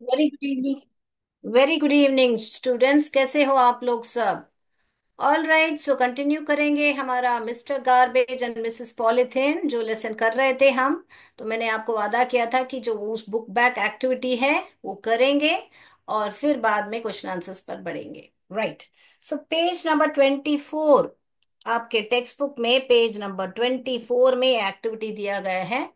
Very good evening. Very good evening students, कैसे हो आप लोग सब? ऑल राइट, सो कंटिन्यू करेंगे हमारा mister garbage and Mrs polythene जो लेसन कर रहे थे हम। तो मैंने आपको वादा किया था कि जो उस बुक बैक एक्टिविटी है वो करेंगे और फिर बाद में क्वेश्चन आंसर्स पर बढ़ेंगे। राइट। सो पेज नंबर 24, आपके टेक्स्ट बुक में पेज नंबर 24 में एक्टिविटी दिया गया है।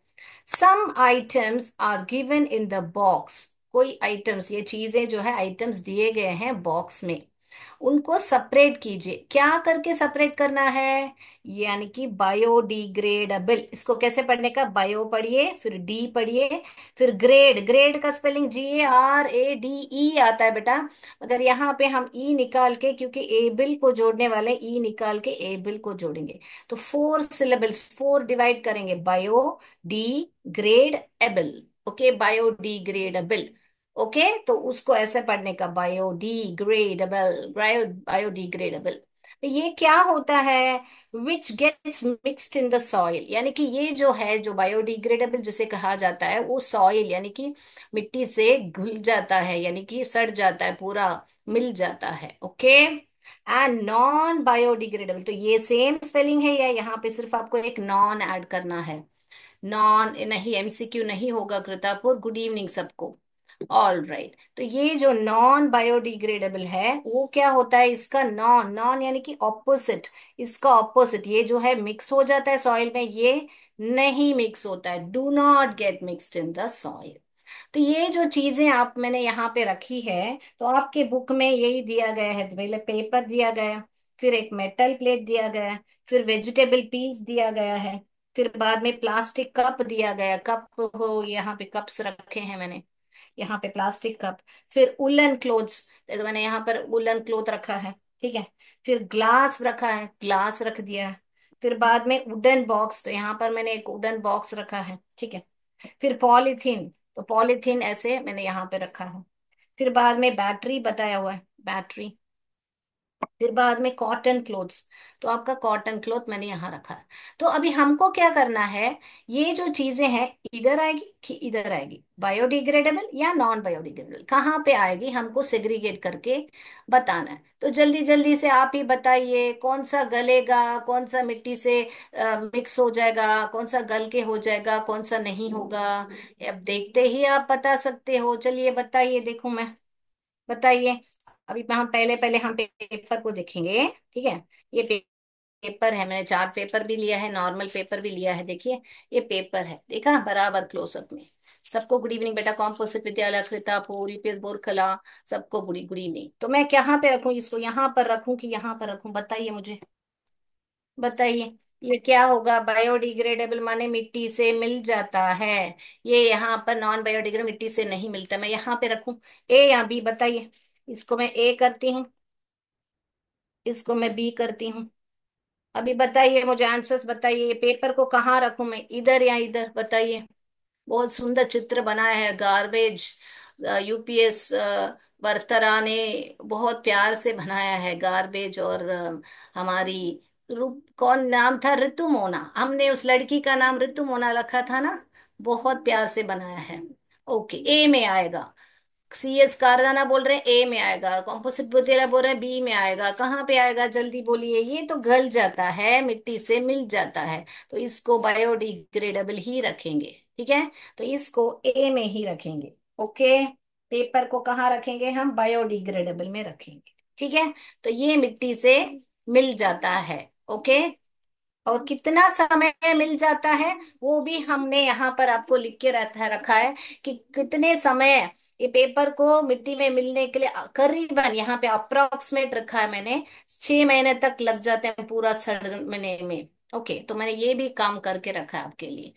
Some items are given in the box. कोई आइटम्स, ये चीजें जो है आइटम्स दिए गए हैं बॉक्स में, उनको सेपरेट कीजिए। क्या करके सेपरेट करना है? यानी कि बायोडिग्रेडेबल। इसको कैसे पढ़ने का? बायो पढ़िए, फिर डी पढ़िए, फिर ग्रेड। ग्रेड का स्पेलिंग GRADE आता है बेटा, मगर यहाँ पे हम ई निकाल के, क्योंकि एबल को जोड़ने वाले ई निकाल के एबल को जोड़ेंगे। तो 4 सिलेबल्स, 4 डिवाइड करेंगे। Bio D grade able. Okay, biodegradable. Okay, तो उसको ऐसे पढ़ने का, बायोडिग्रेडेबल, बायोडिग्रेडेबल। ये क्या होता है? Which gets mixed in the soil. यानी कि ये जो है, जो बायोडिग्रेडेबल जिसे कहा जाता है, वो सॉइल यानी कि मिट्टी से घुल जाता है, यानी कि सड़ जाता है, पूरा मिल जाता है। ओके। एंड नॉन बायोडिग्रेडेबल, तो ये सेम स्पेलिंग है या यहाँ पे सिर्फ आपको एक नॉन ऐड करना है? नॉन नहीं, MCQ नहीं होगा कृतापुर। गुड इवनिंग सबको। ऑल राइट, तो ये जो नॉन बायोडिग्रेडेबल है वो क्या होता है? इसका नॉन, नॉन यानी कि ऑपोजिट। इसका ऑपोजिट ये जो है मिक्स हो जाता है सॉइल में, ये नहीं मिक्स होता है। Do not get mixed in the soil. तो ये जो चीजें आप मैंने यहाँ पे रखी है, तो आपके बुक में यही दिया गया है। पहले पेपर दिया गया, फिर एक मेटल प्लेट दिया गया, फिर वेजिटेबल पील्स दिया गया है, फिर बाद में प्लास्टिक कप दिया गया। कप हो, यहाँ पे कप्स रखे हैं मैंने, यहाँ पे प्लास्टिक कप। फिर उलन क्लोथ्स, तो मैंने यहाँ पर उलन क्लोथ रखा है। ठीक है। फिर ग्लास रखा है, ग्लास रख दिया है। फिर बाद में वुडन बॉक्स, तो यहाँ पर मैंने एक वुडन बॉक्स रखा है। ठीक है। फिर पॉलीथीन, तो पॉलीथीन ऐसे मैंने यहाँ पे रखा है। फिर बाद में बैटरी बताया हुआ है, बैटरी। फिर बाद में कॉटन क्लोथ्स, तो आपका कॉटन क्लोथ मैंने यहाँ रखा है। तो अभी हमको क्या करना है? ये जो चीजें हैं इधर आएगी कि इधर आएगी? बायोडिग्रेडेबल या नॉन बायोडिग्रेडेबल, कहाँ पे आएगी हमको सेग्रीगेट करके बताना है। तो जल्दी जल्दी से आप ही बताइए, कौन सा गलेगा, कौन सा मिट्टी से मिक्स हो जाएगा, कौन सा गल के हो जाएगा, कौन सा नहीं होगा। अब देखते ही आप बता सकते हो। चलिए बताइए, देखूं मैं। बताइए। अभी हम पहले पहले हम पेपर को देखेंगे। ठीक है। ये पेपर है, मैंने चार्ट पेपर भी लिया है, नॉर्मल पेपर भी लिया है। देखिए, ये पेपर है, देखा बराबर क्लोजअप में। सबको गुड इवनिंग बेटा। कॉम्पोजिट विद्यालय कृतापुर, यूपीएस बोरकला, सबको गुड गुड इवनिंग। तो मैं कहाँ पे रखूँ इसको? यहाँ पर रखूँ कि यहाँ पर रखूँ? बताइए मुझे, बताइए। ये क्या होगा? बायोडिग्रेडेबल माने मिट्टी से मिल जाता है। ये यहाँ पर नॉन बायोडिग्रेडेबल, मिट्टी से नहीं मिलता। मैं यहाँ पे रखूं A या B? बताइए। इसको मैं A करती हूँ, इसको मैं B करती हूँ। अभी बताइए मुझे, आंसर्स बताइए। ये पेपर को कहाँ रखूं मैं, इधर या इधर? बताइए। बहुत सुंदर चित्र बनाया है गार्बेज, यूपीएस वर्तरा ने बहुत प्यार से बनाया है गार्बेज। और हमारी रूप, कौन नाम था? ऋतु मोना। हमने उस लड़की का नाम ऋतु मोना रखा था ना। बहुत प्यार से बनाया है। ओके, ए में आएगा। CS कारदाना बोल रहे हैं A में आएगा, कॉम्पोजिट बुतेला बोल रहे हैं B में आएगा। कहाँ पे आएगा जल्दी बोलिए? ये तो गल जाता है, मिट्टी से मिल जाता है, तो इसको बायोडिग्रेडेबल ही रखेंगे। ठीक है, तो इसको A में ही रखेंगे। ओके। पेपर को कहाँ रखेंगे हम? बायोडिग्रेडेबल में रखेंगे। ठीक है। तो ये मिट्टी से मिल जाता है। ओके। और कितना समय मिल जाता है वो भी हमने यहाँ पर आपको लिख के रखा है कि कितने समय ये पेपर को मिट्टी में मिलने के लिए करीबन, यहाँ पे अप्रोक्सीमेट रखा है मैंने। 6 महीने तक लग जाते हैं पूरा सड़ने में। ओके, तो मैंने ये भी काम करके रखा है आपके लिए।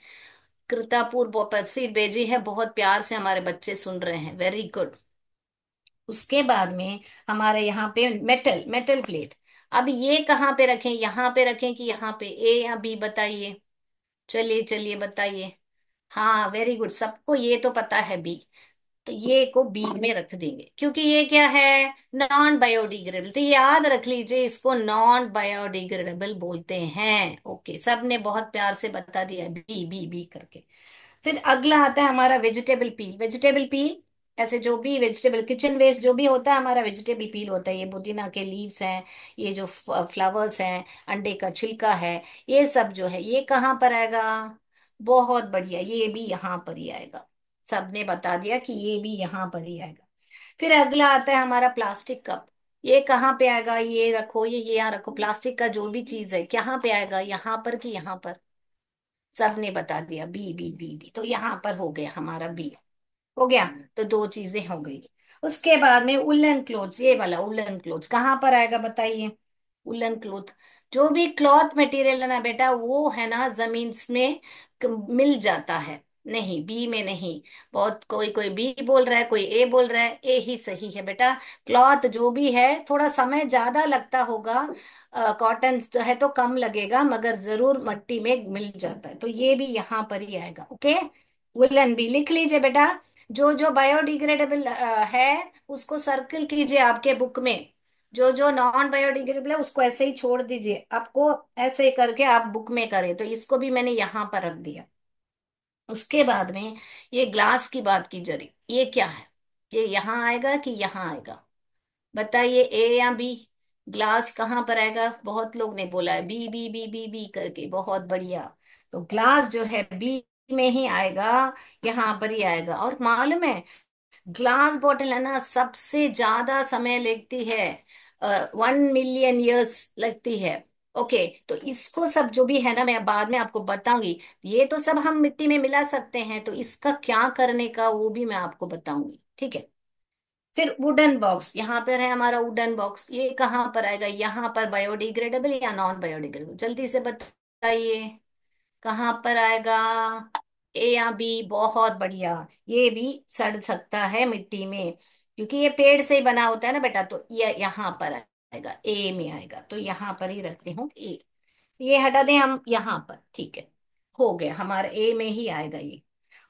कृतापुर प्रसिद्ध बेजी है, बहुत प्यार से हमारे बच्चे सुन रहे हैं। Very good. उसके बाद में हमारे यहाँ पे मेटल, मेटल प्लेट। अब ये कहाँ पे रखें? यहाँ पे रखें कि यहाँ पे? A या B? बताइए। चलिए चलिए बताइए। हाँ वेरी गुड, सबको ये तो पता है B। तो ये को B में रख देंगे, क्योंकि ये क्या है? Non biodegradable. तो ये याद रख लीजिए, इसको नॉन बायोडिग्रेडेबल बोलते हैं। ओके, सबने बहुत प्यार से बता दिया B B B करके। फिर अगला आता है हमारा वेजिटेबल पील। वेजिटेबल पील ऐसे जो भी वेजिटेबल किचन वेस्ट जो भी होता है हमारा वेजिटेबल पील होता है, ये पुदीना के लीव्स हैं, ये जो फ्लावर्स हैं, अंडे का छिलका है, ये सब जो है ये कहाँ पर आएगा? बहुत बढ़िया, ये भी यहाँ पर ही आएगा। सबने बता दिया कि ये भी यहाँ पर ही आएगा। फिर अगला आता है हमारा प्लास्टिक कप। ये कहाँ पे आएगा? ये रखो, ये यहाँ रखो, प्लास्टिक का जो भी चीज है कहाँ पे आएगा? यहाँ पर कि यहाँ पर? सबने बता दिया बी बी बी बी, तो यहाँ पर हो गया हमारा बी। हो गया। तो दो चीजें हो गई। उसके बाद में उलन क्लोथ्स, ये वाला उलन क्लोथ्स कहाँ पर आएगा बताइए? उलन क्लोथ, जो भी क्लॉथ मटेरियल है ना बेटा, वो है ना जमीन में मिल जाता है। नहीं, बी में नहीं। बहुत कोई कोई बी बोल रहा है, कोई ए बोल रहा है, ए ही सही है बेटा। क्लॉथ जो भी है थोड़ा समय ज्यादा लगता होगा, कॉटन जो है तो कम लगेगा, मगर जरूर मिट्टी में मिल जाता है, तो ये भी यहाँ पर ही आएगा। ओके, वुलन भी लिख लीजिए बेटा। जो जो बायोडिग्रेडेबल है उसको सर्कल कीजिए आपके बुक में। जो जो नॉन बायोडिग्रेडेबल है उसको ऐसे ही छोड़ दीजिए, आपको ऐसे ही करके आप बुक में करें, तो इसको भी मैंने यहाँ पर रख दिया। उसके बाद में ये ग्लास की बात की जा रही, ये क्या है? ये यहाँ आएगा कि यहाँ आएगा? बताइए, ए या बी? ग्लास कहाँ पर आएगा? बहुत लोग ने बोला है B B B B B करके, बहुत बढ़िया। तो ग्लास जो है बी में ही आएगा, यहाँ पर ही आएगा। और मालूम है, ग्लास बॉटल है ना सबसे ज्यादा समय लगती है, 1 मिलियन ईयर्स लगती है। ओके, तो इसको सब जो भी है ना मैं बाद में आपको बताऊंगी। ये तो सब हम मिट्टी में मिला सकते हैं, तो इसका क्या करने का वो भी मैं आपको बताऊंगी, ठीक है? फिर वुडन बॉक्स, यहाँ पर है हमारा वुडन बॉक्स, ये कहाँ पर आएगा? यहाँ पर बायोडिग्रेडेबल या नॉन बायोडिग्रेडेबल? जल्दी से बताइए, कहाँ पर आएगा? ए या बी? बहुत बढ़िया। ये भी सड़ सकता है मिट्टी में, क्योंकि ये पेड़ से ही बना होता है ना बेटा, तो ये यहाँ पर आएगा, ए में आएगा, तो यहाँ पर ही रखते हूँ ए। ये हटा दें हम यहाँ पर, ठीक है? हो गया, हमारा ए में ही आएगा ये।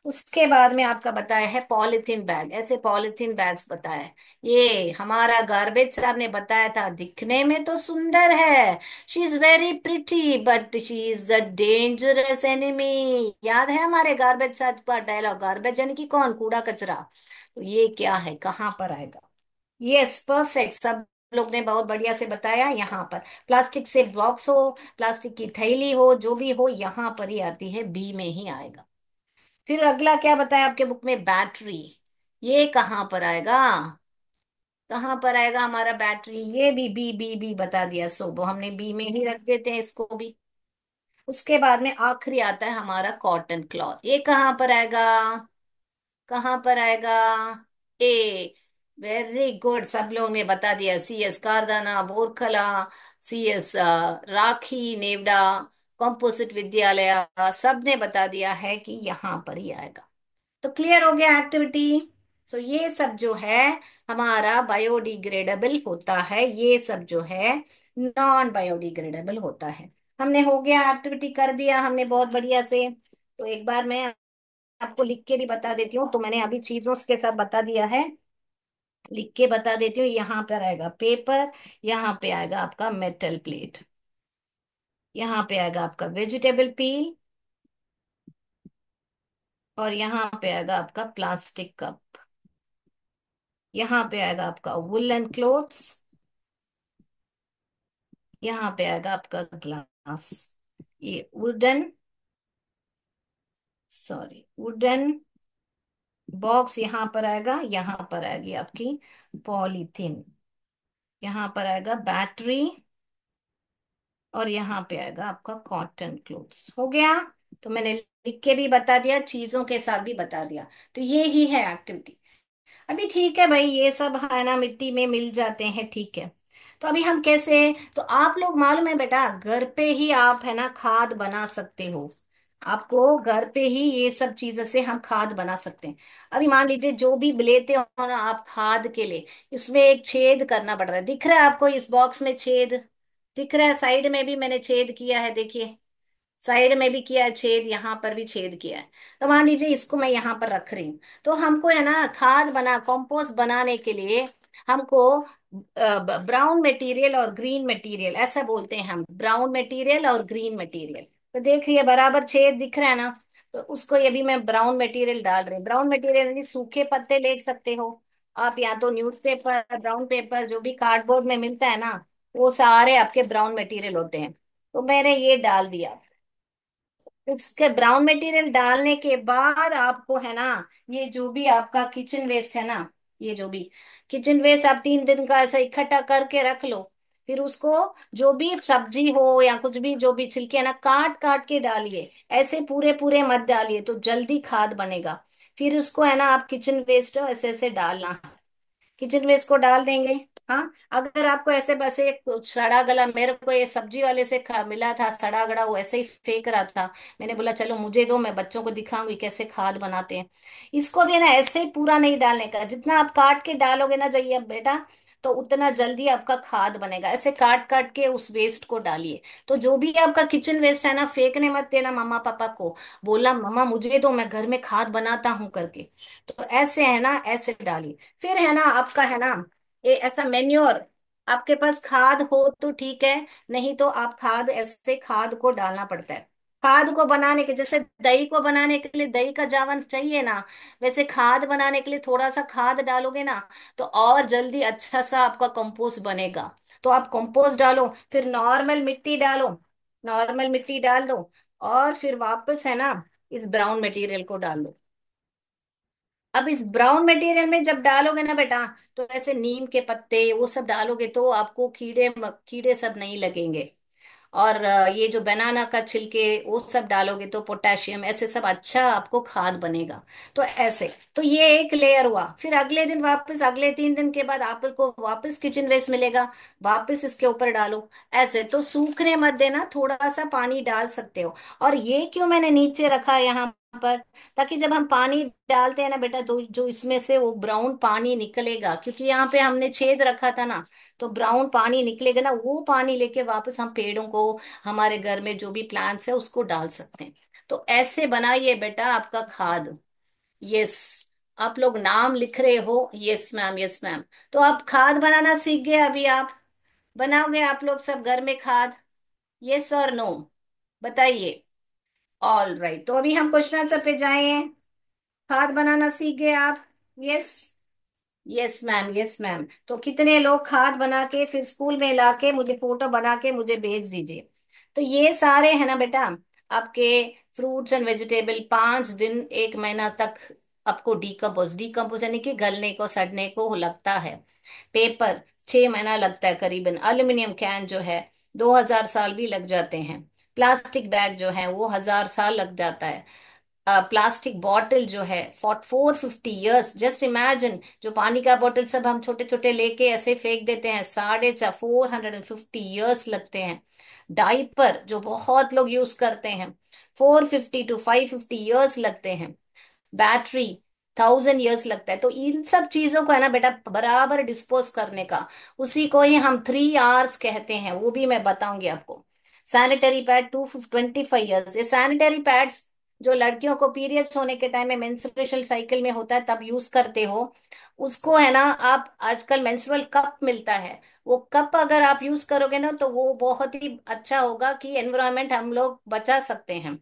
उसके बाद में आपका बताया है पॉलिथीन बैग, ऐसे पॉलिथीन बैग्स बताया है। ये हमारा गार्बेज साहब ने बताया था, दिखने में तो सुंदर है, she is very pretty but she is the dangerous enemy. याद है हमारे गार्बेज साहब का डायलॉग? गार्बेज यानी कि कौन? कूड़ा कचरा। तो ये क्या है, कहाँ पर आएगा? यस, परफेक्ट, सब लोग ने बहुत बढ़िया से बताया। यहाँ पर प्लास्टिक से बॉक्स हो, प्लास्टिक की थैली हो, जो भी हो यहाँ पर ही आती है, बी में ही आएगा। फिर अगला क्या बताया आपके बुक में? बैटरी। ये कहाँ पर आएगा? कहाँ पर आएगा हमारा बैटरी? ये भी बी बी बी बता दिया, सो वो हमने बी में ही रख देते हैं इसको भी। उसके बाद में आखिरी आता है हमारा कॉटन क्लॉथ, ये कहाँ पर आएगा? कहाँ पर आएगा? ए, वेरी गुड, सब लोगों ने बता दिया। सी एस कारदाना, बोरखला, सी एस राखी, नेवडा, कॉम्पोजिट विद्यालय, सब ने बता दिया है कि यहाँ पर ही आएगा। तो क्लियर हो गया एक्टिविटी? सो ये सब जो है हमारा बायोडिग्रेडेबल होता है, ये सब जो है नॉन बायोडिग्रेडेबल होता है। हमने हो गया, एक्टिविटी कर दिया हमने बहुत बढ़िया से। तो एक बार मैं आपको लिख के भी बता देती हूँ, तो मैंने अभी चीजों के साथ बता दिया है, लिख के बता देती हूँ। यहाँ पर आएगा पेपर, यहाँ पे आएगा आपका मेटल प्लेट, यहाँ पे आएगा आपका वेजिटेबल पील, और यहाँ पे आएगा आपका प्लास्टिक कप, यहाँ पे आएगा आपका वुलन क्लोथ्स, यहाँ पे आएगा आपका ग्लास। ये वुडन, सॉरी वुडन बॉक्स यहाँ पर आएगा, यहाँ पर आएगी आपकी पॉलीथीन, यहाँ पर आएगा बैटरी, और यहाँ पे आएगा आपका कॉटन क्लोथ्स। हो गया? तो मैंने लिख के भी बता दिया, चीजों के साथ भी बता दिया। तो ये ही है एक्टिविटी। अभी ठीक है भाई, ये सब है ना मिट्टी में मिल जाते हैं, ठीक है। तो अभी हम कैसे, तो आप लोग मालूम है बेटा, घर पे ही आप है ना खाद बना सकते हो। आपको घर पे ही ये सब चीजों से हम खाद बना सकते हैं। अभी मान लीजिए जो भी लेते हो ना आप खाद के लिए, इसमें एक छेद करना पड़ रहा है, दिख रहा है आपको इस बॉक्स में छेद? दिख रहा है, साइड में भी मैंने छेद किया है, देखिए, साइड में भी किया है छेद, यहाँ पर भी छेद किया है। तो मान लीजिए इसको मैं यहाँ पर रख रही हूँ, तो हमको है ना खाद बना, कंपोस्ट बनाने के लिए हमको ब्राउन मटेरियल और ग्रीन मटेरियल, ऐसा बोलते हैं हम, ब्राउन मटेरियल और ग्रीन मटेरियल। तो देखिए बराबर छेद दिख रहा है ना, तो उसको ये भी मैं ब्राउन मटेरियल डाल रही हूँ। ब्राउन मटेरियल यानी सूखे पत्ते ले सकते हो आप, या तो न्यूज़पेपर, ब्राउन पेपर, जो भी कार्डबोर्ड में मिलता है ना, वो सारे आपके ब्राउन मटेरियल होते हैं। तो मैंने ये डाल दिया। उसके ब्राउन मटेरियल डालने के बाद आपको है ना, ये जो भी आपका किचन वेस्ट है ना, ये जो भी किचन वेस्ट आप 3 दिन का ऐसा इकट्ठा करके रख लो। फिर उसको, जो भी सब्जी हो या कुछ भी, जो भी छिलके है ना, काट काट के डालिए। ऐसे पूरे पूरे मत डालिए, तो जल्दी खाद बनेगा। फिर उसको है ना, आप किचन वेस्ट ऐसे ऐसे डालना, किचन वेस्ट को डाल देंगे। हाँ, अगर आपको ऐसे बस एक सड़ा गला, मेरे को ये सब्जी वाले से मिला था सड़ा गला, वो ऐसे ही फेंक रहा था। मैंने बोला चलो मुझे दो, मैं बच्चों को दिखाऊंगी कैसे खाद बनाते हैं। इसको भी है ना ऐसे ही पूरा नहीं डालने का, जितना आप काट के डालोगे ना जो ये बेटा, तो उतना जल्दी आपका खाद बनेगा। ऐसे काट काट के उस वेस्ट को डालिए। तो जो भी आपका किचन वेस्ट है ना, फेंकने मत देना मम्मा पापा को। बोला मम्मा मुझे दो, मैं घर में खाद बनाता हूँ करके। तो ऐसे है ना, ऐसे डालिए। फिर है ना आपका है ना, ये ऐसा मेन्योर, आपके पास खाद हो तो ठीक है, नहीं तो आप खाद, ऐसे खाद को डालना पड़ता है। खाद को बनाने के, जैसे दही को बनाने के लिए दही का जावन चाहिए ना, वैसे खाद बनाने के लिए थोड़ा सा खाद डालोगे ना, तो और जल्दी अच्छा सा आपका कंपोस्ट बनेगा। तो आप कंपोस्ट डालो, फिर नॉर्मल मिट्टी डालो, नॉर्मल मिट्टी डाल दो, और फिर वापस है ना इस ब्राउन मटेरियल को डाल दो। अब इस ब्राउन मटेरियल में जब डालोगे ना बेटा, तो ऐसे नीम के पत्ते वो सब डालोगे, तो आपको कीड़े कीड़े सब नहीं लगेंगे। और ये जो बनाना का छिलके वो सब डालोगे, तो पोटेशियम ऐसे सब अच्छा आपको खाद बनेगा। तो ऐसे, तो ये एक लेयर हुआ। फिर अगले दिन वापस, अगले 3 दिन के बाद आपको वापस किचन वेस्ट मिलेगा, वापस इसके ऊपर डालो। ऐसे तो सूखने मत देना, थोड़ा सा पानी डाल सकते हो। और ये क्यों मैंने नीचे रखा है यहाँ पर, ताकि जब हम पानी डालते हैं ना बेटा, तो जो इसमें से वो ब्राउन पानी निकलेगा, क्योंकि यहाँ पे हमने छेद रखा था ना, तो ब्राउन पानी निकलेगा ना, वो पानी लेके वापस हम पेड़ों को, हमारे घर में जो भी प्लांट्स है उसको डाल सकते हैं। तो ऐसे बनाइए बेटा आपका खाद। यस, आप लोग नाम लिख रहे हो, यस मैम, यस मैम। तो आप खाद बनाना सीख गए अभी, आप बनाओगे आप लोग सब घर में खाद? यस और नो, बताइए। ऑल राइट, तो अभी हम क्वेश्चन आंसर पे जाएं। खाद बनाना सीख गए आप? Yes, yes ma'am, yes ma'am. तो कितने लोग खाद बना के फिर स्कूल में लाके मुझे फोटो बना के मुझे भेज दीजिए। तो ये सारे है ना बेटा आपके फ्रूट्स एंड वेजिटेबल, 5 दिन 1 महीना तक आपको डीकम्पोज, डीकम्पोज यानी कि गलने को, सड़ने को लगता है। पेपर 6 महीना लगता है करीबन। एल्यूमिनियम कैन जो है 2000 साल भी लग जाते हैं। प्लास्टिक बैग जो है वो 1000 साल लग जाता है। प्लास्टिक बॉटल जो है 450 ईयर्स, जस्ट इमेजिन। जो पानी का बॉटल सब हम छोटे छोटे लेके ऐसे फेंक देते हैं, 450 ईयर्स लगते हैं। डाइपर जो बहुत लोग यूज करते हैं, 450 to 550 ईयर्स लगते हैं। बैटरी 1000 ईयर्स लगता है। तो इन सब चीजों को है ना बेटा बराबर डिस्पोज करने का, उसी को ही हम 3 आवर्स कहते हैं, वो भी मैं बताऊंगी आपको। सैनिटरी पैड 225 ईयर्स, ये सैनिटरी पैड्स जो लड़कियों को पीरियड्स होने के टाइम में मेंस्ट्रुएशन साइकिल में होता है तब यूज करते हो, उसको है ना आप, आजकल मेंस्ट्रुअल कप मिलता है, वो कप अगर आप यूज करोगे ना, तो वो बहुत ही अच्छा होगा कि एनवायरमेंट हम लोग बचा सकते हैं।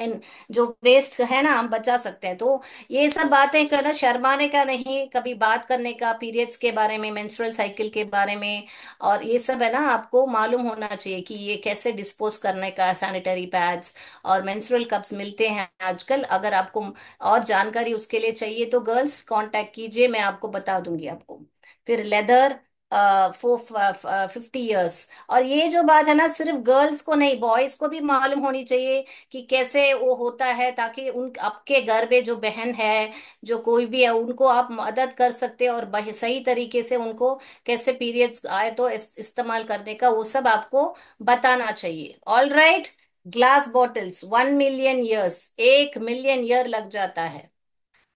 इन जो वेस्ट है ना हम बचा सकते हैं। तो ये सब बातें करना, शर्माने का नहीं, कभी बात करने का, पीरियड्स के बारे में, मेंस्ट्रुअल साइकिल के बारे में। और ये सब है ना आपको मालूम होना चाहिए कि ये कैसे डिस्पोज करने का, सैनिटरी पैड्स और मेंस्ट्रुअल कप्स मिलते हैं आजकल। अगर आपको और जानकारी उसके लिए चाहिए तो गर्ल्स कांटेक्ट कीजिए, मैं आपको बता दूंगी आपको। फिर लेदर 50 ईयर्स। और ये जो बात है ना, सिर्फ गर्ल्स को नहीं, बॉयज को भी मालूम होनी चाहिए कि कैसे वो होता है, ताकि उन आपके घर में जो बहन है, जो कोई भी है, उनको आप मदद कर सकते हैं, और सही तरीके से उनको कैसे पीरियड्स आए तो इस्तेमाल करने का, वो सब आपको बताना चाहिए। All right. Glass bottles 1 million years, 1 million year लग जाता है।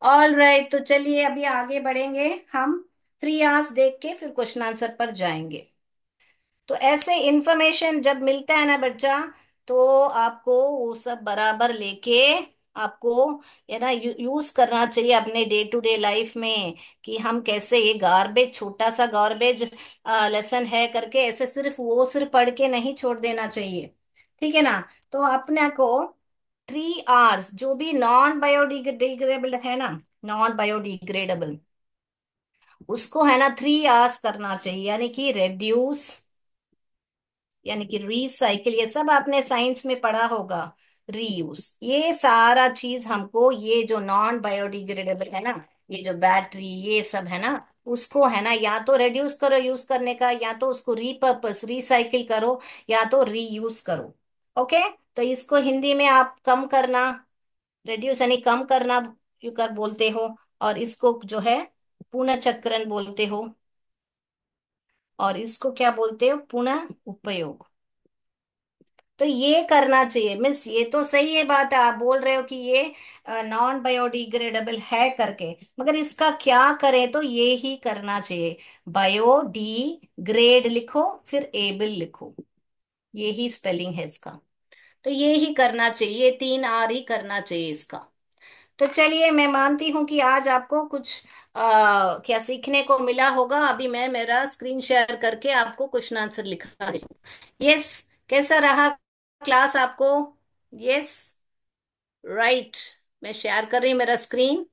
ऑल राइट, तो चलिए अभी आगे बढ़ेंगे हम। 3 आवर्स देख के फिर क्वेश्चन आंसर पर जाएंगे। तो ऐसे इंफॉर्मेशन जब मिलता है ना बच्चा, तो आपको वो सब बराबर लेके आपको है ना यूज करना चाहिए अपने डे टू डे लाइफ में, कि हम कैसे ये गार्बेज, छोटा सा गार्बेज लेसन है करके, ऐसे सिर्फ वो सिर्फ पढ़ के नहीं छोड़ देना चाहिए। ठीक है ना? तो अपने को 3 आवर्स जो भी नॉन बायोडिग्रेडेबल है ना, नॉन बायोडिग्रेडेबल, उसको है ना 3 आवर्स करना चाहिए, यानी कि रेड्यूस, यानी कि रिसाइकिल, ये सब आपने साइंस में पढ़ा होगा। रीयूज, ये सारा चीज हमको, ये जो नॉन बायोडिग्रेडेबल है ना, ये जो बैटरी ये सब है ना, उसको है ना या तो रिड्यूस करो यूज करने का, या तो उसको रीपर्पस रिसाइकिल करो, या तो रीयूज करो। ओके। तो इसको हिंदी में आप कम करना, रिड्यूस यानी कम करना, यू कर बोलते हो। और इसको जो है पुनर्चक्रण बोलते हो। और इसको क्या बोलते हो? पुनः उपयोग। तो ये करना चाहिए मिस, ये तो सही है बात है, आप बोल रहे हो कि ये नॉन बायोडिग्रेडेबल है करके, मगर इसका क्या करें? तो ये ही करना चाहिए। बायोडिग्रेड लिखो, फिर एबल लिखो, ये ही स्पेलिंग है इसका। तो ये ही करना चाहिए, 3 आर ही करना चाहिए इसका। तो चलिए, मैं मानती हूं कि आज आपको कुछ क्या सीखने को मिला होगा। अभी मैं मेरा स्क्रीन शेयर करके आपको क्वेश्चन आंसर लिखा। यस। कैसा रहा क्लास आपको? यस। राइट। मैं शेयर कर रही हूँ मेरा स्क्रीन,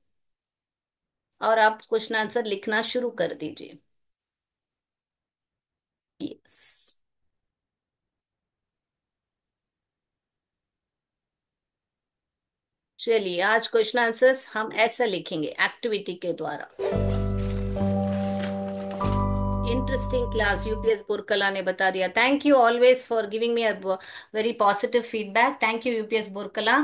और आप क्वेश्चन आंसर लिखना शुरू कर दीजिए। यस। चलिए, आज क्वेश्चन आंसर्स हम ऐसा लिखेंगे एक्टिविटी के द्वारा। इंटरेस्टिंग क्लास, यूपीएस बुरकला ने बता दिया। Thank you always for giving me a very positive feedback. Thank you UPS Burkala.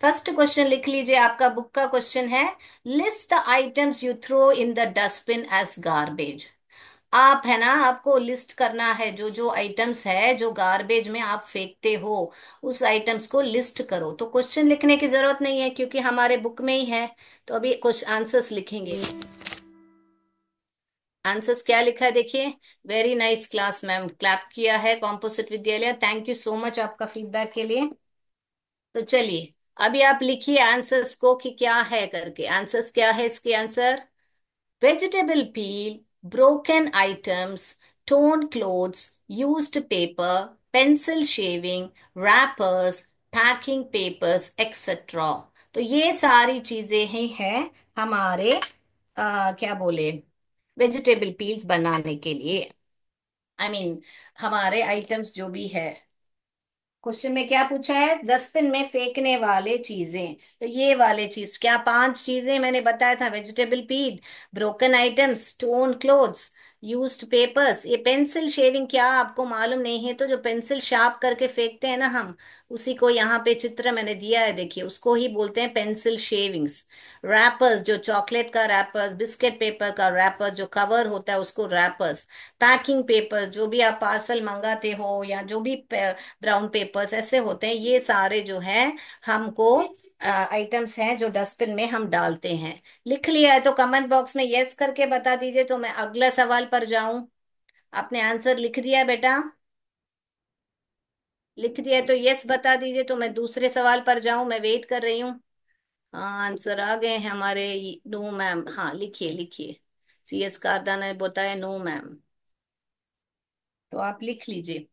First question लिख लीजिए, आपका बुक का क्वेश्चन है, list the items you throw in the dustbin as garbage. आप है ना, आपको लिस्ट करना है जो जो आइटम्स है जो गार्बेज में आप फेंकते हो, उस आइटम्स को लिस्ट करो। तो क्वेश्चन लिखने की जरूरत नहीं है क्योंकि हमारे बुक में ही है। तो अभी कुछ आंसर्स लिखेंगे। आंसर्स क्या लिखा है देखिए। Very nice class ma'am, clap किया है कॉम्पोजिट विद्यालय, थैंक यू सो मच आपका फीडबैक के लिए। तो चलिए, अभी आप लिखिए आंसर्स को कि क्या है करके। आंसर्स क्या है इसके answer? Vegetable peel, broken items, torn clothes, used paper, pencil shaving, wrappers, packing papers, etc. तो ये सारी चीजें ही हैं हमारे क्या बोले, वेजिटेबल पील्स बनाने के लिए। आई मीन हमारे आइटम्स जो भी है। क्वेश्चन में क्या पूछा है? डस्टबिन में फेंकने वाले चीजें। तो ये वाले चीज क्या, 5 चीजें मैंने बताया था, vegetable peel, broken items, stone clothes, used papers. ये पेंसिल शेविंग क्या आपको मालूम नहीं है? तो जो पेंसिल शार्प करके फेंकते हैं ना हम, उसी को यहाँ पे चित्र मैंने दिया है देखिए, उसको ही बोलते हैं पेंसिल शेविंग्स। रैपर्स, जो चॉकलेट का रैपर्स, बिस्किट पेपर का रैपर्स, जो कवर होता है उसको रैपर्स। पैकिंग पेपर, जो भी आप पार्सल मंगाते हो या जो भी ब्राउन पेपर्स ऐसे होते हैं, ये सारे जो हैं हमको आइटम्स हैं जो डस्टबिन में हम डालते हैं। लिख लिया है तो कमेंट बॉक्स में यस करके बता दीजिए, तो मैं अगला सवाल पर जाऊं। आपने आंसर लिख दिया है बेटा? लिख दिया है तो यस बता दीजिए, तो मैं दूसरे सवाल पर जाऊं, मैं वेट कर रही हूँ। हाँ, आंसर आ गए हैं हमारे। नो मैम, हाँ लिखिए लिखिए। CS कारदा ने बताया नो मैम, तो आप लिख लीजिए।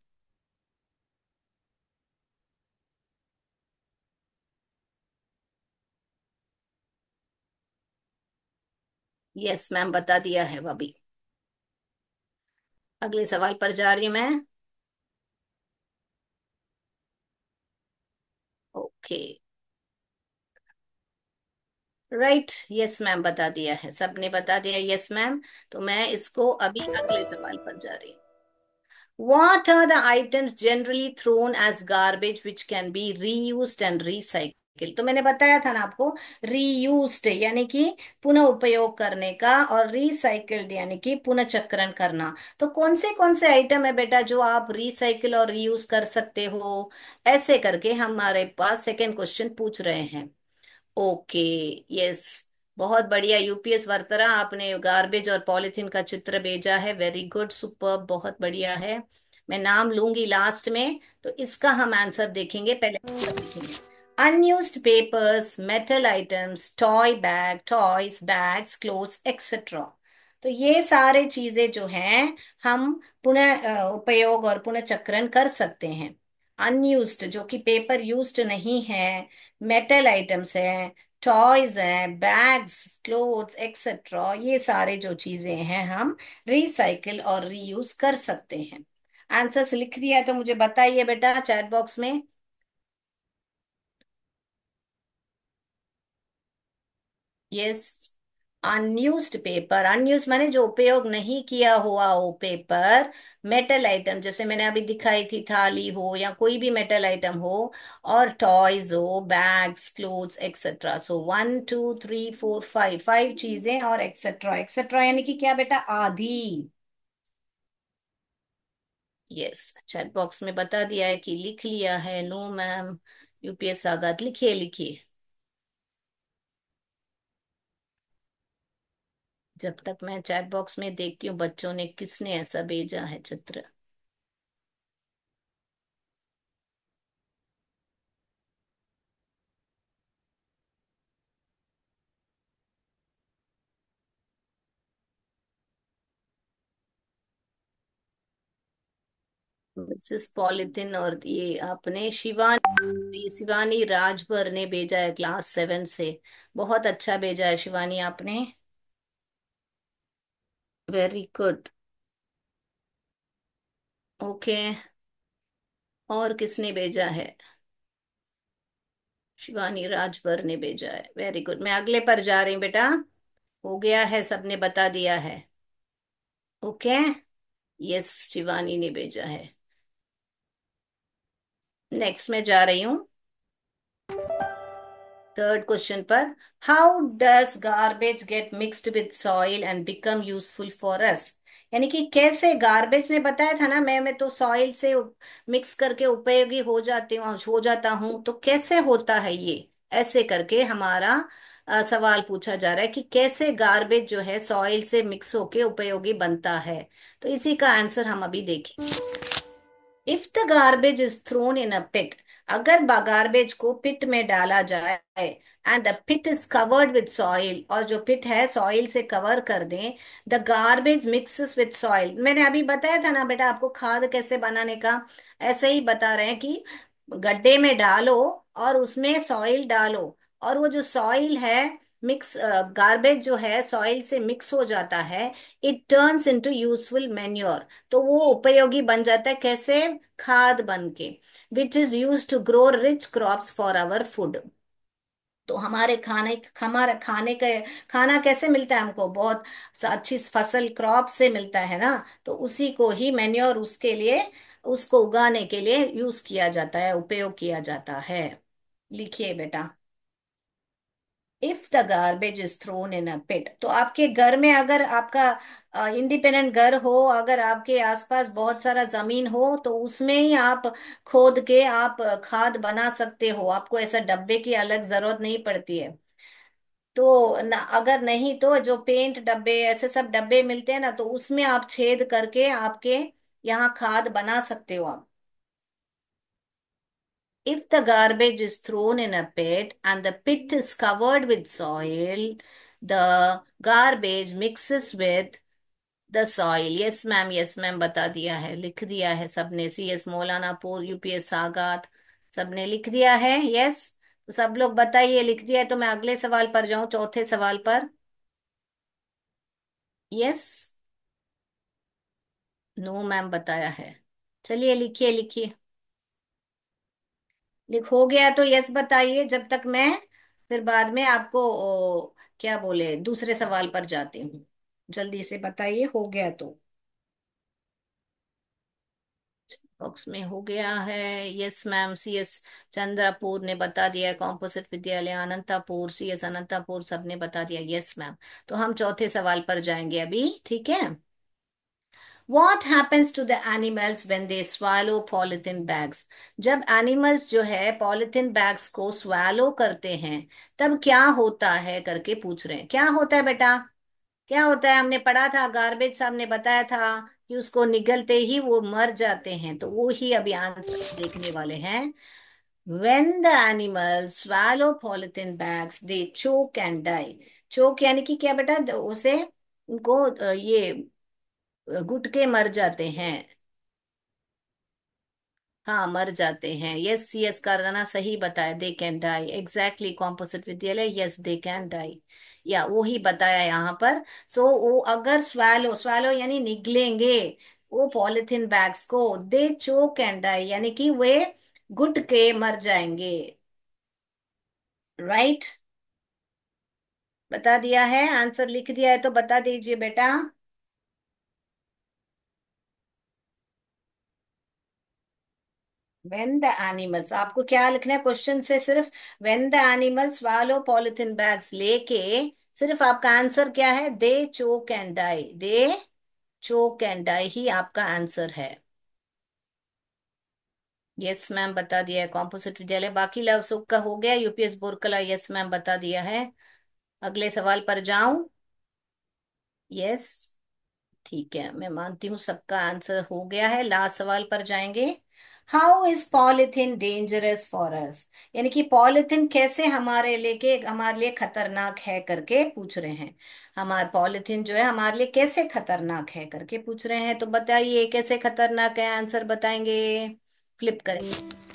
यस मैम बता दिया है अभी। अगले सवाल पर जा रही हूँ मैं। ओके। राइट, यस मैम बता दिया है, सबने बता दिया यस मैम। तो मैं इसको अभी अगले सवाल पर जा रही हूँ। What are the items generally thrown as garbage which can be reused and recycled? तो मैंने बताया था ना आपको, रीयूज्ड यानी कि पुनः उपयोग करने का, और रिसाइकल्ड यानी कि पुनः चक्रण करना। तो कौन से आइटम है बेटा जो आप रिसाइकिल और रीयूज कर सकते हो? ऐसे करके हमारे पास सेकेंड क्वेश्चन पूछ रहे हैं। ओके। यस। बहुत बढ़िया यूपीएस वर्तरा, आपने गार्बेज और पॉलिथीन का चित्र भेजा है, वेरी गुड, सुपर, बहुत बढ़िया है। मैं नाम लूंगी लास्ट में। तो इसका हम आंसर देखेंगे, पहले आंसर लिखेंगे। Unused papers, metal items, toy bag, toys, bags, clothes, etcetera. तो ये सारे चीजें जो हैं हम पुनः उपयोग और पुनः चक्रण कर सकते हैं। अनयूज्ड जो कि पेपर यूज्ड नहीं है, मेटल आइटम्स हैं, टॉयज हैं, बैग्स, क्लोथ्स एक्सेट्रा, ये सारे जो चीजें हैं हम रिसाइकिल और रीयूज कर सकते हैं। आंसर्स लिख दिया है तो मुझे बताइए बेटा चैट बॉक्स में। यस, अनयूज्ड पेपर, अनयूज माने जो उपयोग नहीं किया हुआ हो पेपर, मेटल आइटम जैसे मैंने अभी दिखाई थी, थाली हो या कोई भी मेटल आइटम हो, और टॉयज हो, बैग्स, क्लोथ्स एक्सेट्रा। सो 1 2 3 4 5, 5 चीजें और एक्सेट्रा, एक्सेट्रा यानी कि क्या बेटा, आदि। यस, चैट बॉक्स में बता दिया है कि लिख लिया है। नो मैम, यूपीएस आगात, लिखिए लिखिए। जब तक मैं चैट बॉक्स में देखती हूँ बच्चों ने किसने ऐसा भेजा है चित्र। मिसेस पॉलिथिन, और ये आपने शिवानी, शिवानी राजभर ने भेजा है क्लास 7 से। बहुत अच्छा भेजा है शिवानी आपने। Very good. ओके, और किसने भेजा है? शिवानी राजभर ने भेजा है, वेरी गुड। मैं अगले पर जा रही हूँ बेटा। हो गया है, सबने बता दिया है। ओके, यस, शिवानी ने भेजा है। नेक्स्ट में जा रही हूँ थर्ड क्वेश्चन पर। How does garbage gate mixed with soil and become useful for us? यानी कि कैसे गार्बेज ने बताया था ना, मैं तो सॉइल से मिक्स करके उपयोगी हो जाता हूँ, तो कैसे होता है ये? ऐसे करके हमारा सवाल पूछा जा रहा है कि कैसे गार्बेज जो है सॉइल से मिक्स होके उपयोगी बनता है। तो इसी का आंसर हम अभी देखें। If the garbage is thrown in a pit, अगर गार्बेज को पिट में डाला जाए, and the pit is covered with soil, और जो पिट है सॉइल से कवर कर दें, the garbage mixes with soil. मैंने अभी बताया था ना बेटा आपको खाद कैसे बनाने का, ऐसे ही बता रहे हैं कि गड्ढे में डालो और उसमें सॉइल डालो, और वो जो सॉइल है, मिक्स गार्बेज जो है सॉइल से मिक्स हो जाता है, it turns into useful manure. तो वो उपयोगी बन जाता है, कैसे? खाद बन के, which is use to grow rich crops for our food. तो हमारे खाने का खाना कैसे मिलता है हमको? बहुत अच्छी फसल क्रॉप से मिलता है ना। तो उसी को ही मैन्योर, उसके लिए, उसको उगाने के लिए यूज किया जाता है, उपयोग किया जाता है। लिखिए बेटा। If the garbage is thrown in a pit, तो आपके घर में अगर आपका इंडिपेंडेंट घर हो, अगर आपके आसपास बहुत सारा जमीन हो, तो उसमें ही आप खोद के आप खाद बना सकते हो, आपको ऐसा डब्बे की अलग जरूरत नहीं पड़ती है। तो न, अगर नहीं तो जो पेंट डब्बे ऐसे सब डब्बे मिलते हैं ना, तो उसमें आप छेद करके आपके यहाँ खाद बना सकते हो आप। If the garbage is thrown in a pit and the pit is covered with soil, the garbage mixes with the soil. Yes ma'am, yes ma'am, बता दिया है, लिख दिया है सबने। CS मौलानापुर, यूपीएस सागात, सबने लिख दिया है। यस, तो सब लोग बताइए, लिख दिया है तो मैं अगले सवाल पर जाऊं, चौथे सवाल पर। यस, नो मैम बताया है। चलिए लिखिए लिखिए। लिख हो गया तो यस बताइए, जब तक मैं फिर बाद में आपको क्या बोले, दूसरे सवाल पर जाती हूँ। जल्दी से बताइए, हो गया तो। बॉक्स में हो गया है। यस मैम, CS चंद्रपुर ने बता दिया है, कॉम्पोजिट विद्यालय अनंतापुर, CS अनंतापुर, सबने बता दिया। यस मैम, तो हम चौथे सवाल पर जाएंगे अभी, ठीक है। What happens to the animals when they swallow polythene bags? जब एनिमल्स जो है पॉलिथीन बैग्स को swallow करते हैं, तब क्या होता है करके पूछ रहे हैं। क्या होता है बेटा? क्या होता है? हमने पढ़ा था, गार्बेज साहब ने बताया था कि उसको निगलते ही वो मर जाते हैं, तो वो ही अभी आंसर देखने वाले हैं। When the animals swallow polythene bags, they choke and die. choke यानी कि क्या बेटा? उसे उनको ये घुट के मर जाते हैं। हाँ, मर जाते हैं। यस, यस करना सही बताया, they can die, exactly, composite विद्यालय, यस दे कैन डाई, या वो ही बताया यहाँ पर। सो वो अगर स्वैलो, स्वैलो यानी निगलेंगे वो पॉलिथीन बैग्स को, दे चोक एंड डाई यानी कि वे घुट के मर जाएंगे। राइट, बता दिया है, आंसर लिख दिया है तो बता दीजिए बेटा। व्हेन द एनिमल्स, आपको क्या लिखना है क्वेश्चन से? सिर्फ when the animals swallow polythene bags लेके, सिर्फ आपका आंसर क्या है? They choke and die, they choke and die ही आपका आंसर है। यस मैम, बता दिया है, कॉम्पोजिट विद्यालय। बाकी लव सुख का हो गया, यूपीएस बोरकला, यस मैम बता दिया है। अगले सवाल पर जाऊं? यस, ठीक है, मैं मानती हूँ सबका आंसर हो गया है। लास्ट सवाल पर जाएंगे। How is polythene dangerous for us, यानी कि पॉलिथीन कैसे हमारे लिए खतरनाक है करके पूछ रहे हैं। हमारा पॉलिथीन जो है हमारे लिए कैसे खतरनाक है करके पूछ रहे हैं, तो बताइए कैसे खतरनाक है, आंसर बताएंगे। फ्लिप करेंगे।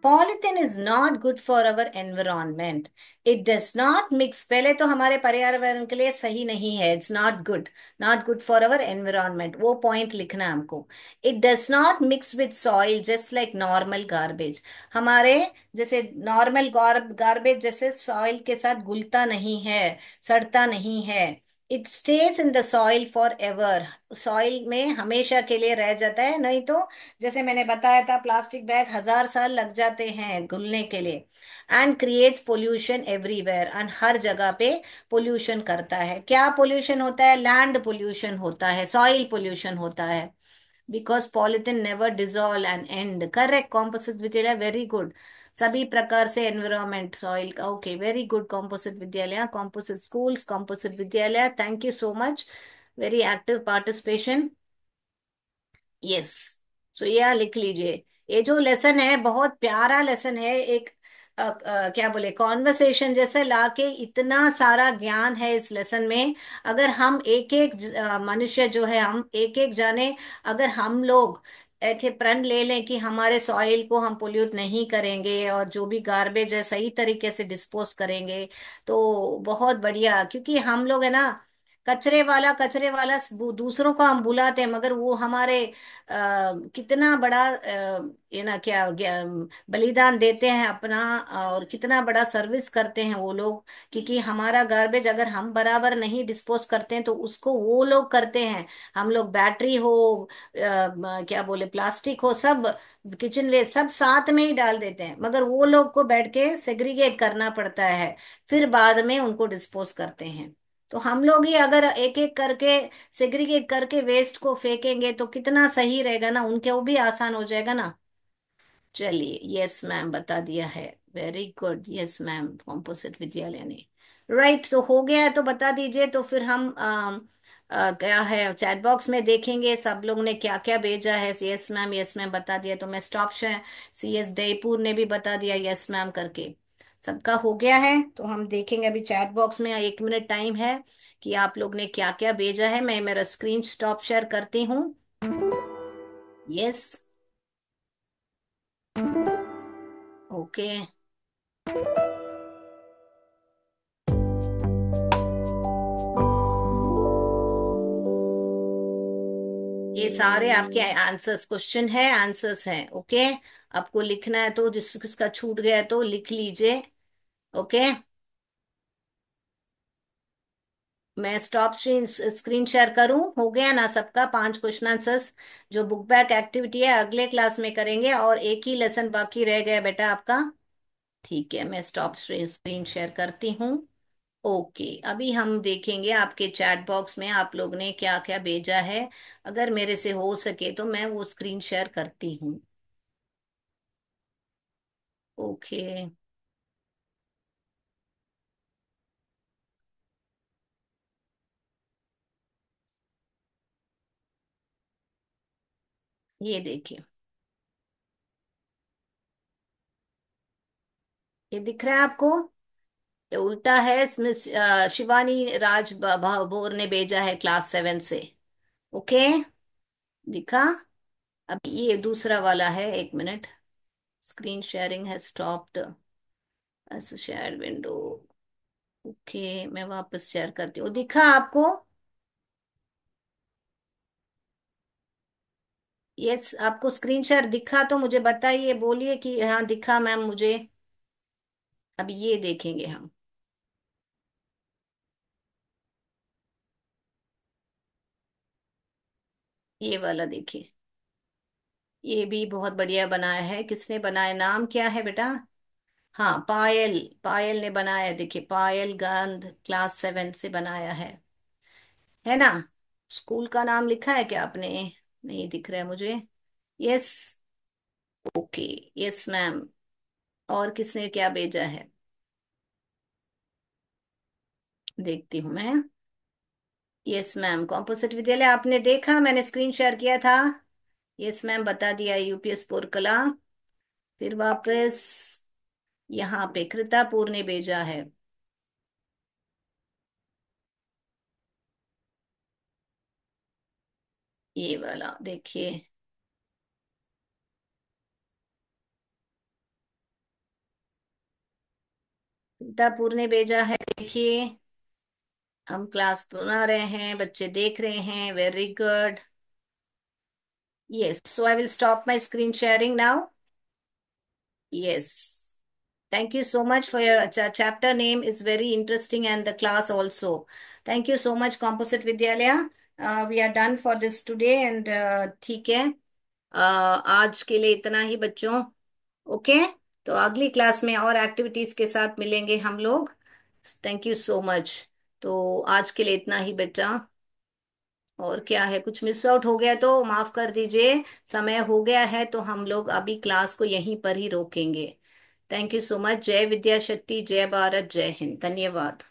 Polythene is not good for our environment, it does not mix, पहले तो हमारे पर्यावरण के लिए सही नहीं है, it's not good, not good for our environment, वो पॉइंट लिखना है हमको। It does not mix with soil just like normal garbage, हमारे जैसे नॉर्मल गार्बेज जैसे सॉइल के साथ घुलता नहीं है, सड़ता नहीं है। It stage in the soil for ever, soil में हमेशा के लिए रह जाता है, नहीं तो जैसे मैंने बताया था प्लास्टिक बैग 1000 साल लग जाते हैं घुलने के लिए। And creates pollution everywhere, and हर जगह पे पोल्यूशन करता है। क्या पोल्यूशन होता है? लैंड पोल्यूशन होता है, सॉइल पोल्यूशन होता है। Because polythene never dissolve and and, correct, composite विद्यालय, वेरी गुड। सभी प्रकार से एनवायरमेंट सॉइल का, ओके, वेरी गुड, कॉम्पोजिट विद्यालय, कॉम्पोजिट स्कूल्स, कॉम्पोजिट विद्यालय, thank you so much, very active participation. Yes, so यह लिख लीजिए। ये जो लेसन है बहुत प्यारा लेसन है, एक क्या बोले, कॉन्वर्सेशन जैसे लाके इतना सारा ज्ञान है इस लेसन में। अगर हम एक एक मनुष्य जो है, हम एक एक जाने, अगर हम लोग एक एक प्रण ले लें कि हमारे सॉइल को हम पोल्यूट नहीं करेंगे और जो भी गार्बेज है सही तरीके से डिस्पोज करेंगे, तो बहुत बढ़िया। क्योंकि हम लोग है ना, कचरे वाला दूसरों को हम बुलाते हैं, मगर वो हमारे कितना बड़ा ये ना क्या बलिदान देते हैं अपना, और कितना बड़ा सर्विस करते हैं वो लोग। क्योंकि हमारा गार्बेज अगर हम बराबर नहीं डिस्पोज करते हैं तो उसको वो लोग करते हैं। हम लोग बैटरी हो, क्या बोले, प्लास्टिक हो, सब किचन वेस्ट सब साथ में ही डाल देते हैं, मगर वो लोग को बैठ के सेग्रीगेट करना पड़ता है, फिर बाद में उनको डिस्पोज करते हैं। तो हम लोग ही अगर एक एक करके सेग्रीगेट करके वेस्ट को फेंकेंगे तो कितना सही रहेगा ना, उनके वो भी आसान हो जाएगा ना। चलिए, यस मैम बता दिया है, very good, yes ma'am, composite विद्यालय ने। राइट, तो हो गया है तो बता दीजिए, तो फिर हम क्या है चैट बॉक्स में देखेंगे सब लोग ने क्या क्या भेजा है। यस मैम बता दिया, तो मैं स्टॉप से, सी एस दयपुर ने भी बता दिया यस मैम करके, सबका हो गया है। तो हम देखेंगे अभी चैट बॉक्स में, 1 मिनट टाइम है कि आप लोग ने क्या क्या भेजा है। मैं मेरा स्क्रीन स्टॉप शेयर करती हूँ। यस, ओके, ये सारे आपके आंसर्स, क्वेश्चन है, आंसर्स हैं, ओके। आपको लिखना है तो जिस किसका छूट गया है तो लिख लीजिए, ओके। मैं स्टॉप स्क्रीन शेयर करूं? हो गया ना सबका 5 क्वेश्चन आंसर्स? जो बुक बैक एक्टिविटी है अगले क्लास में करेंगे, और एक ही लेसन बाकी रह गया बेटा आपका। ठीक है, मैं स्टॉप स्क्रीन शेयर करती हूँ। ओके, अभी हम देखेंगे आपके चैट बॉक्स में आप लोग ने क्या क्या भेजा है। अगर मेरे से हो सके तो मैं वो स्क्रीन शेयर करती हूँ। ओके, ये देखिए, ये दिख रहा है आपको? ये उल्टा है, इसमें शिवानी राज भोर ने भेजा है क्लास 7 से। ओके, दिखा? अब ये दूसरा वाला है, एक मिनट। स्क्रीन शेयरिंग है स्टॉप्ड, शेयर विंडो। ओके, मैं वापस शेयर करती हूँ। दिखा आपको? यस, आपको स्क्रीन शेयर दिखा तो मुझे बताइए, बोलिए कि हाँ दिखा मैम मुझे। अब ये देखेंगे हम। ये वाला देखिए। ये भी बहुत बढ़िया बनाया है। किसने बनाया, नाम क्या है बेटा? हाँ, पायल। पायल ने बनाया है, देखिए, पायल गंध, क्लास 7 से बनाया है ना? स्कूल का नाम लिखा है क्या आपने? नहीं दिख रहा है मुझे। यस। ओके। Yes ma'am. और किसने क्या भेजा है? देखती हूँ मैं। यस मैम, कॉम्पोजिट विद्यालय आपने देखा, मैंने स्क्रीन शेयर किया था। यस मैम, बता दिया, यूपीएस पोरकला। फिर वापस यहाँ पे कृतापुर ने भेजा है। ये वाला देखिए। कृतापुर ने भेजा है, देखिए। हम क्लास बना रहे हैं, बच्चे देख रहे हैं, very good. Yes, so I will stop my screen sharing now. Yes. Thank you so much for your chapter name is very interesting and the class also. Thank you so much, Composite Vidyalaya. We are done for this today and ठीक है। आज के लिए इतना ही बच्चों। Okay. तो अगली class में और एक्टिविटीज के साथ मिलेंगे हम लोग। Thank you so much. तो आज के लिए इतना ही बेटा। और क्या है, कुछ मिस आउट हो गया तो माफ कर दीजिए। समय हो गया है तो हम लोग अभी क्लास को यहीं पर ही रोकेंगे। Thank you so much. जय विद्या शक्ति, जय भारत, जय हिंद, धन्यवाद।